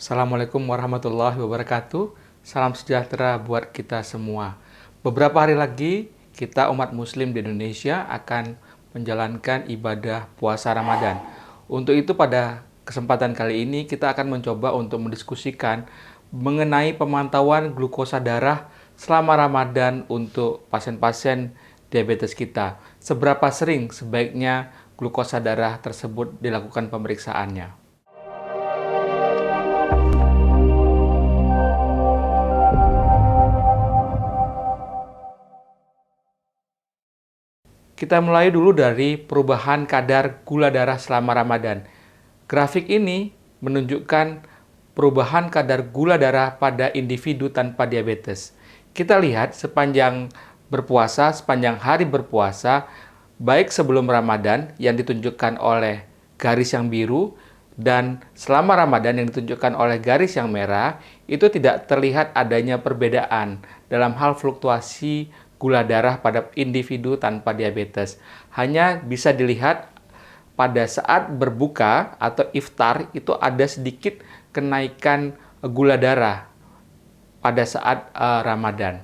Assalamualaikum warahmatullahi wabarakatuh. Salam sejahtera buat kita semua. Beberapa hari lagi kita umat muslim di Indonesia akan menjalankan ibadah puasa Ramadan. Untuk itu pada kesempatan kali ini kita akan mencoba untuk mendiskusikan mengenai pemantauan glukosa darah selama Ramadan untuk pasien-pasien diabetes kita. Seberapa sering sebaiknya glukosa darah tersebut dilakukan pemeriksaannya? Kita mulai dulu dari perubahan kadar gula darah selama Ramadan. Grafik ini menunjukkan perubahan kadar gula darah pada individu tanpa diabetes. Kita lihat sepanjang hari berpuasa, baik sebelum Ramadan yang ditunjukkan oleh garis yang biru, dan selama Ramadan yang ditunjukkan oleh garis yang merah, itu tidak terlihat adanya perbedaan dalam hal fluktuasi gula darah pada individu tanpa diabetes. Hanya bisa dilihat pada saat berbuka atau iftar itu ada sedikit kenaikan gula darah pada saat Ramadan.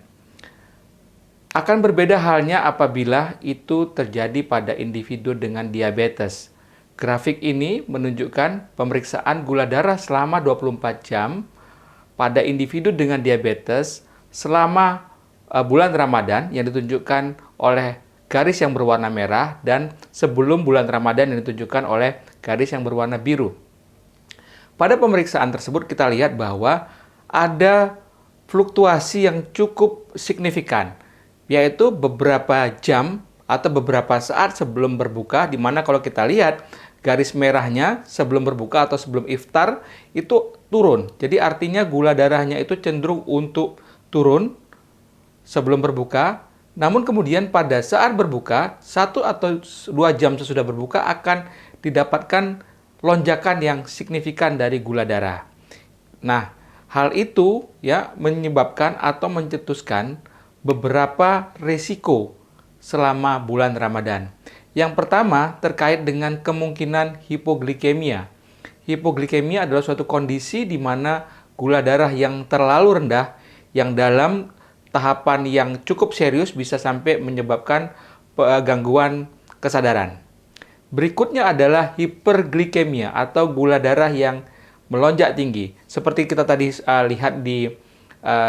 Akan berbeda halnya apabila itu terjadi pada individu dengan diabetes. Grafik ini menunjukkan pemeriksaan gula darah selama 24 jam pada individu dengan diabetes selama bulan Ramadan yang ditunjukkan oleh garis yang berwarna merah, dan sebelum bulan Ramadan yang ditunjukkan oleh garis yang berwarna biru. Pada pemeriksaan tersebut kita lihat bahwa ada fluktuasi yang cukup signifikan, yaitu beberapa jam atau beberapa saat sebelum berbuka, di mana kalau kita lihat garis merahnya sebelum berbuka atau sebelum iftar itu turun. Jadi artinya gula darahnya itu cenderung untuk turun sebelum berbuka, namun kemudian pada saat berbuka, 1 atau 2 jam sesudah berbuka akan didapatkan lonjakan yang signifikan dari gula darah. Nah, hal itu ya menyebabkan atau mencetuskan beberapa risiko selama bulan Ramadan. Yang pertama terkait dengan kemungkinan hipoglikemia. Hipoglikemia adalah suatu kondisi di mana gula darah yang terlalu rendah, yang dalam tahapan yang cukup serius bisa sampai menyebabkan gangguan kesadaran. Berikutnya adalah hiperglikemia atau gula darah yang melonjak tinggi. Seperti kita tadi lihat di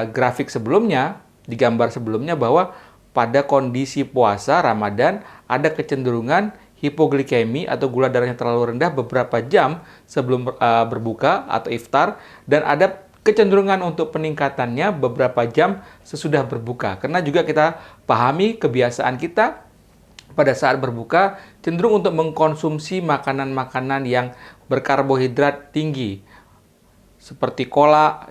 grafik sebelumnya, di gambar sebelumnya, bahwa pada kondisi puasa Ramadan ada kecenderungan hipoglikemi atau gula darahnya terlalu rendah beberapa jam sebelum berbuka atau iftar, dan ada kecenderungan untuk peningkatannya beberapa jam sesudah berbuka. Karena juga kita pahami kebiasaan kita pada saat berbuka cenderung untuk mengkonsumsi makanan-makanan yang berkarbohidrat tinggi, seperti cola,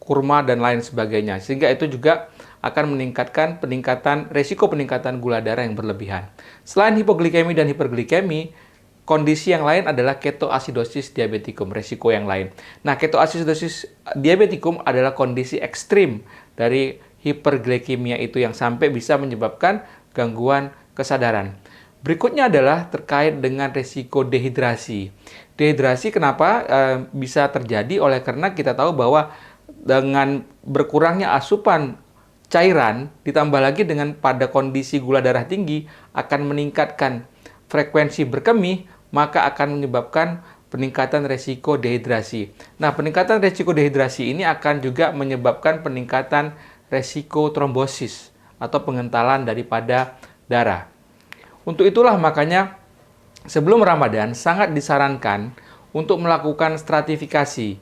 kurma, dan lain sebagainya. Sehingga itu juga akan meningkatkan resiko peningkatan gula darah yang berlebihan. Selain hipoglikemi dan hiperglikemi, kondisi yang lain adalah ketoasidosis diabetikum, resiko yang lain. Nah, ketoasidosis diabetikum adalah kondisi ekstrim dari hiperglikemia itu yang sampai bisa menyebabkan gangguan kesadaran. Berikutnya adalah terkait dengan resiko dehidrasi. Dehidrasi kenapa bisa terjadi? Karena kita tahu bahwa dengan berkurangnya asupan cairan, ditambah lagi dengan pada kondisi gula darah tinggi, akan meningkatkan frekuensi berkemih, maka akan menyebabkan peningkatan resiko dehidrasi. Nah, peningkatan resiko dehidrasi ini akan juga menyebabkan peningkatan resiko trombosis atau pengentalan daripada darah. Untuk itulah makanya sebelum Ramadan sangat disarankan untuk melakukan stratifikasi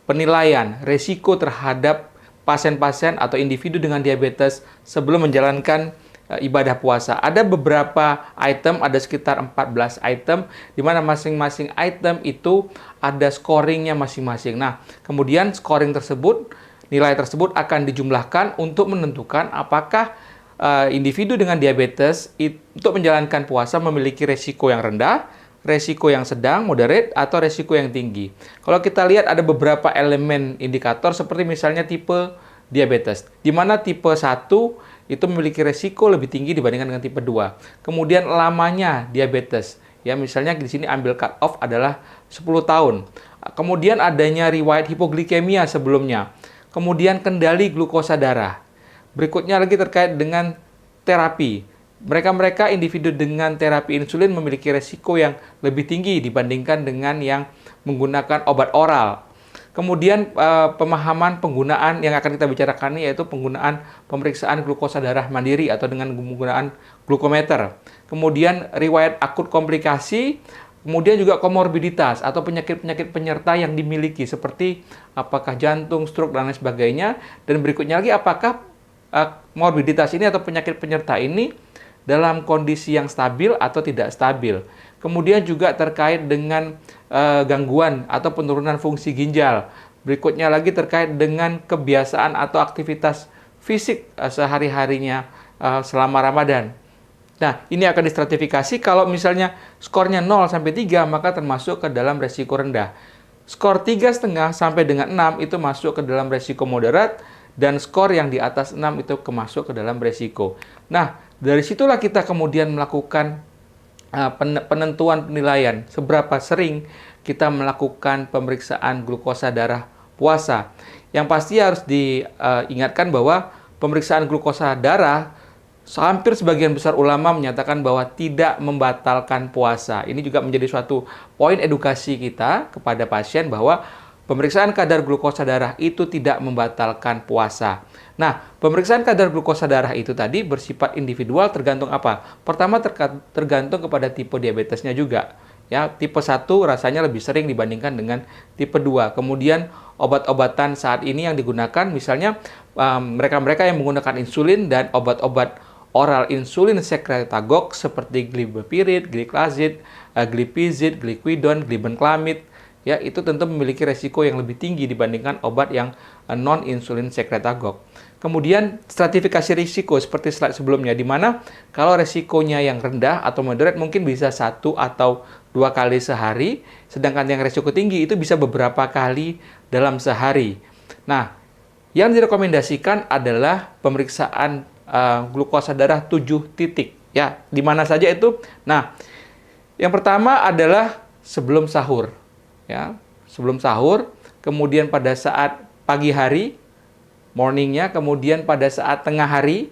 penilaian resiko terhadap pasien-pasien atau individu dengan diabetes sebelum menjalankan ibadah puasa. Ada beberapa item, ada sekitar 14 item, di mana masing-masing item itu ada scoringnya masing-masing. Nah, kemudian scoring tersebut, nilai tersebut akan dijumlahkan untuk menentukan apakah individu dengan diabetes untuk menjalankan puasa memiliki resiko yang rendah, resiko yang sedang, moderate, atau resiko yang tinggi. Kalau kita lihat ada beberapa elemen indikator seperti misalnya tipe diabetes, di mana tipe 1 itu memiliki resiko lebih tinggi dibandingkan dengan tipe 2. Kemudian lamanya diabetes, ya misalnya di sini ambil cut off adalah 10 tahun. kemudian adanya riwayat hipoglikemia sebelumnya, kemudian kendali glukosa darah. Berikutnya lagi terkait dengan terapi. Mereka-mereka individu dengan terapi insulin memiliki resiko yang lebih tinggi dibandingkan dengan yang menggunakan obat oral. Kemudian pemahaman penggunaan yang akan kita bicarakan ini yaitu penggunaan pemeriksaan glukosa darah mandiri atau dengan penggunaan glukometer. Kemudian riwayat akut komplikasi, kemudian juga komorbiditas atau penyakit-penyakit penyerta yang dimiliki seperti apakah jantung, stroke, dan lain sebagainya. Dan berikutnya lagi apakah morbiditas ini atau penyakit penyerta ini dalam kondisi yang stabil atau tidak stabil. Kemudian juga terkait dengan gangguan atau penurunan fungsi ginjal. Berikutnya lagi terkait dengan kebiasaan atau aktivitas fisik sehari-harinya selama Ramadan. Nah, ini akan distratifikasi kalau misalnya skornya 0 sampai 3 maka termasuk ke dalam resiko rendah. Skor 3,5 sampai dengan 6 itu masuk ke dalam resiko moderat dan skor yang di atas 6 itu masuk ke dalam resiko. Nah, dari situlah kita kemudian melakukan penentuan penilaian seberapa sering kita melakukan pemeriksaan glukosa darah puasa. Yang pasti harus diingatkan bahwa pemeriksaan glukosa darah hampir sebagian besar ulama menyatakan bahwa tidak membatalkan puasa. Ini juga menjadi suatu poin edukasi kita kepada pasien bahwa pemeriksaan kadar glukosa darah itu tidak membatalkan puasa. Nah, pemeriksaan kadar glukosa darah itu tadi bersifat individual tergantung apa? Pertama tergantung kepada tipe diabetesnya juga. Ya, tipe 1 rasanya lebih sering dibandingkan dengan tipe 2. Kemudian obat-obatan saat ini yang digunakan misalnya mereka-mereka yang menggunakan insulin dan obat-obat oral insulin sekretagok seperti glibepirid, gliclazid, glipizid, gliquidon, glibenclamid, ya itu tentu memiliki resiko yang lebih tinggi dibandingkan obat yang non-insulin sekretagok. Kemudian stratifikasi risiko seperti slide sebelumnya, di mana kalau resikonya yang rendah atau moderat mungkin bisa 1 atau 2 kali sehari, sedangkan yang resiko tinggi itu bisa beberapa kali dalam sehari. Nah, yang direkomendasikan adalah pemeriksaan glukosa darah 7 titik. Ya, di mana saja itu? Nah, yang pertama adalah sebelum sahur. Ya, sebelum sahur, kemudian pada saat pagi hari, morningnya, kemudian pada saat tengah hari,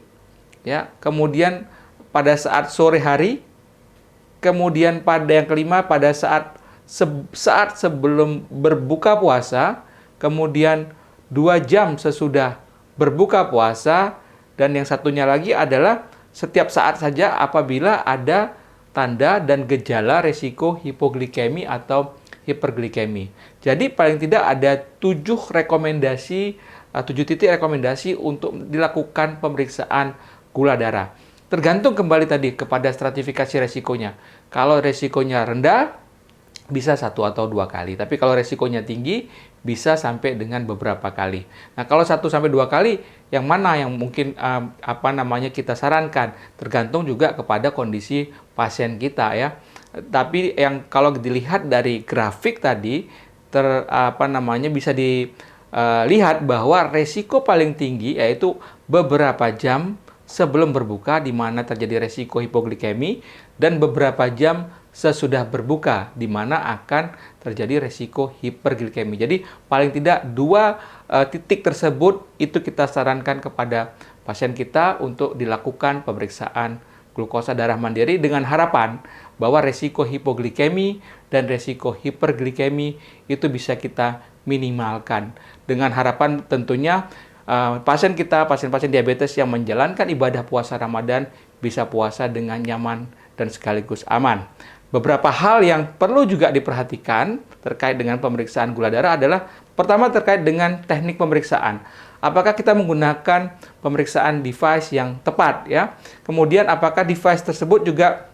ya, kemudian pada saat sore hari, kemudian pada yang kelima pada saat sebelum berbuka puasa, kemudian 2 jam sesudah berbuka puasa, dan yang satunya lagi adalah setiap saat saja apabila ada tanda dan gejala resiko hipoglikemi atau hiperglikemi. Jadi paling tidak ada 7 titik rekomendasi untuk dilakukan pemeriksaan gula darah. Tergantung kembali tadi kepada stratifikasi resikonya. Kalau resikonya rendah, bisa 1 atau 2 kali. Tapi kalau resikonya tinggi, bisa sampai dengan beberapa kali. Nah, kalau 1 sampai 2 kali, yang mana yang mungkin kita sarankan? Tergantung juga kepada kondisi pasien kita ya. Tapi yang kalau dilihat dari grafik tadi, bisa dilihat bahwa resiko paling tinggi yaitu beberapa jam sebelum berbuka di mana terjadi resiko hipoglikemi dan beberapa jam sesudah berbuka di mana akan terjadi resiko hiperglikemi. Jadi paling tidak 2 titik tersebut itu kita sarankan kepada pasien kita untuk dilakukan pemeriksaan glukosa darah mandiri dengan harapan bahwa resiko hipoglikemi dan resiko hiperglikemi itu bisa kita minimalkan. Dengan harapan tentunya pasien-pasien diabetes yang menjalankan ibadah puasa Ramadan bisa puasa dengan nyaman dan sekaligus aman. Beberapa hal yang perlu juga diperhatikan terkait dengan pemeriksaan gula darah adalah pertama terkait dengan teknik pemeriksaan. Apakah kita menggunakan pemeriksaan device yang tepat ya? Kemudian apakah device tersebut juga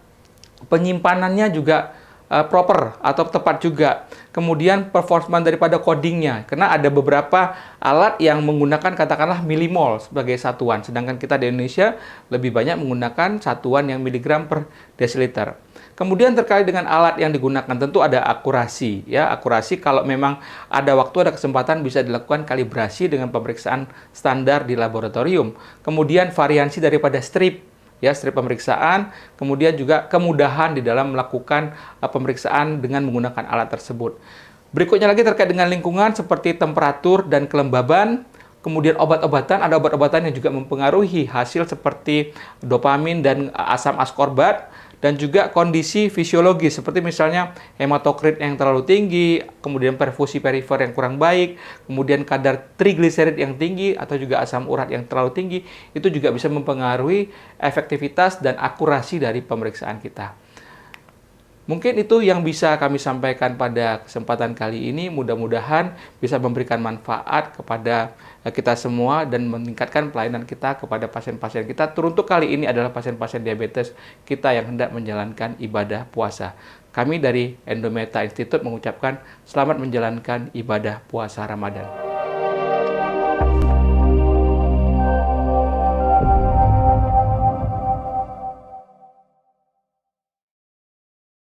penyimpanannya juga proper atau tepat juga. Kemudian performance daripada codingnya, karena ada beberapa alat yang menggunakan katakanlah milimol sebagai satuan, sedangkan kita di Indonesia lebih banyak menggunakan satuan yang miligram per desiliter. Kemudian terkait dengan alat yang digunakan tentu ada akurasi ya. Akurasi kalau memang ada waktu ada kesempatan bisa dilakukan kalibrasi dengan pemeriksaan standar di laboratorium. Kemudian variansi daripada strip pemeriksaan, kemudian juga kemudahan di dalam melakukan pemeriksaan dengan menggunakan alat tersebut. Berikutnya lagi terkait dengan lingkungan seperti temperatur dan kelembaban. Kemudian obat-obatan, ada obat-obatan yang juga mempengaruhi hasil seperti dopamin dan asam askorbat, dan juga kondisi fisiologis seperti misalnya hematokrit yang terlalu tinggi, kemudian perfusi perifer yang kurang baik, kemudian kadar trigliserid yang tinggi atau juga asam urat yang terlalu tinggi, itu juga bisa mempengaruhi efektivitas dan akurasi dari pemeriksaan kita. Mungkin itu yang bisa kami sampaikan pada kesempatan kali ini. Mudah-mudahan bisa memberikan manfaat kepada kita semua dan meningkatkan pelayanan kita kepada pasien-pasien kita. Teruntuk kali ini adalah pasien-pasien diabetes kita yang hendak menjalankan ibadah puasa. Kami dari Endometa Institute mengucapkan selamat menjalankan ibadah puasa Ramadan.